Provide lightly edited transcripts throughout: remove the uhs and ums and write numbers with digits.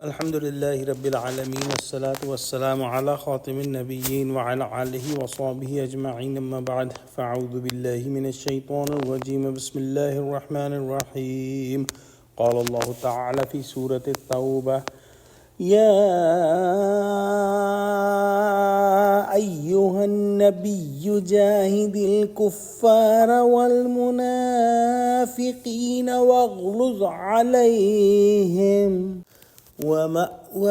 Alhamdulillahi Rabbil Alameen, wassalatu wassalamu ala khatimin nabiyyin wa ala alihi wa sahbihi ajma'in, amma ba'd. Fa'udhu billahi minash shaitanir rajim, bismillahir rahmanir rahim. Qala Allahu ta'ala fi Surah Tawba, Ya ayyuhan nabiyyu jahidil kuffara wal munafiqina waghluz alayhim وَمَأْوَاهُمْ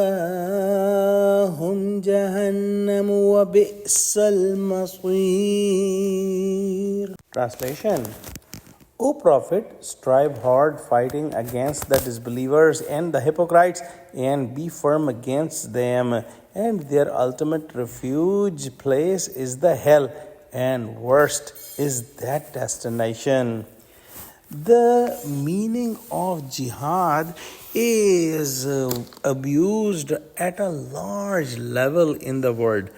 جَهَنَّمُ وَبِئْسَ الْمَصِيرُ. Translation: O Prophet, strive hard fighting against the disbelievers and the hypocrites, and be firm against them, and their ultimate refuge place is the hell, and worst is that destination. The meaning of jihad is abused at a large level in the world,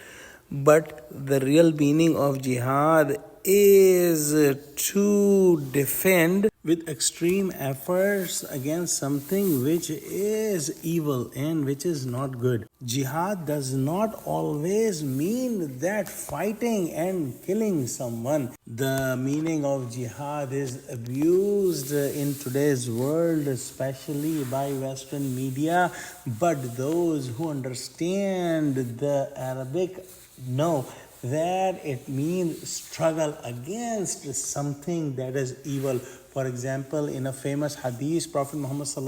but the real meaning of jihad is to defend with extreme efforts against something which is evil and which is not good. Jihad does not always mean that fighting and killing someone. The meaning of jihad is abused in today's world, especially by Western media, but those who understand the Arabic know that it means struggle against something that is evil. For example, in a famous hadith, Prophet Muhammad said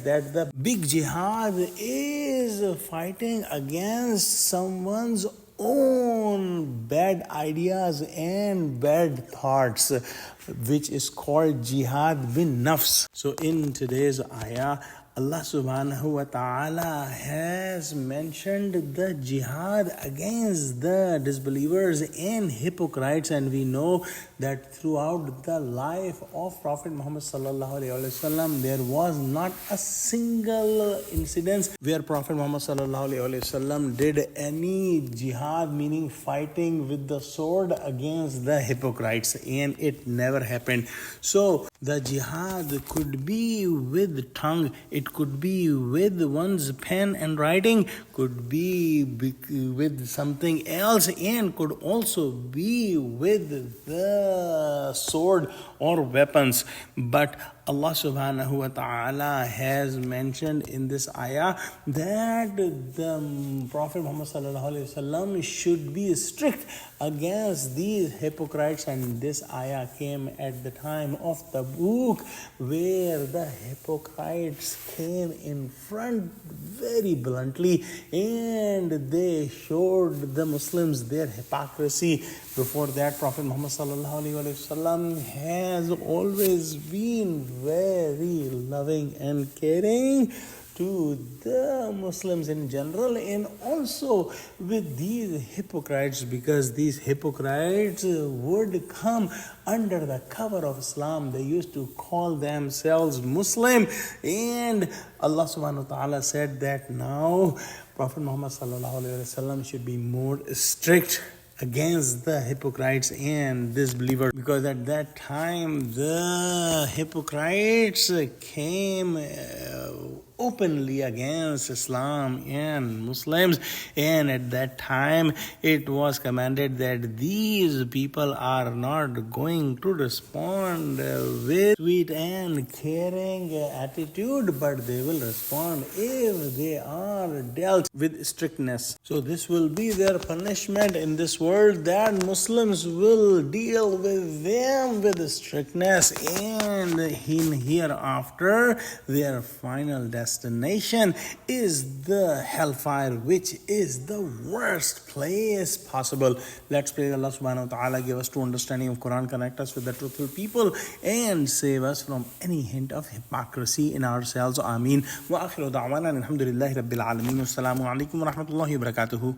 that the big jihad is fighting against someone's own bad ideas and bad thoughts, which is called jihad bin nafs. So in today's ayah, Allah subhanahu wa ta'ala has mentioned the jihad against the disbelievers and hypocrites, and we know that throughout the life of Prophet Muhammad sallallahu alaihi wasallam there was not a single incident where Prophet Muhammad sallallahu alaihi wasallam did any jihad, meaning fighting with the sword against the hypocrites, and it never happened. So the jihad could be with tongue, it could be with one's pen and writing, could be with something else, and could also be with the sword or weapons. But Allah subhanahu wa ta'ala has mentioned in this ayah that the Prophet Muhammad sallallahu alaihi wasallam should be strict against these hypocrites, and this ayah came at the time of Tabuk, where the hypocrites came in front very bluntly and they showed the Muslims their hypocrisy. Before that, Prophet Muhammad sallallahu alaihi wasallam has always been very loving and caring to the Muslims in general, and also with these hypocrites, because these hypocrites would come under the cover of Islam. They used to call themselves Muslim, and Allah subhanahu wa ta'ala said that now Prophet Muhammad sallallahu alaihi wasallam should be more strict against the hypocrites and disbelievers, because at that time the hypocrites came openly against Islam and Muslims, and at that time it was commanded that these people are not going to respond with sweet and caring attitude, but they will respond if they are dealt with strictness. So this will be their punishment in this world, that Muslims will deal with them with strictness, and in hereafter their final destination is the hellfire, which is the worst place possible. Let's pray Allah subhanahu wa ta'ala give us true understanding of Quran, connect us with the truthful people, and save us from any hint of hypocrisy in ourselves. Ameen. Wa akhiru da'wana alhamdulillahi rabbil alameen. Assalamu alaikum wa rahmatullahi wa barakatuhu.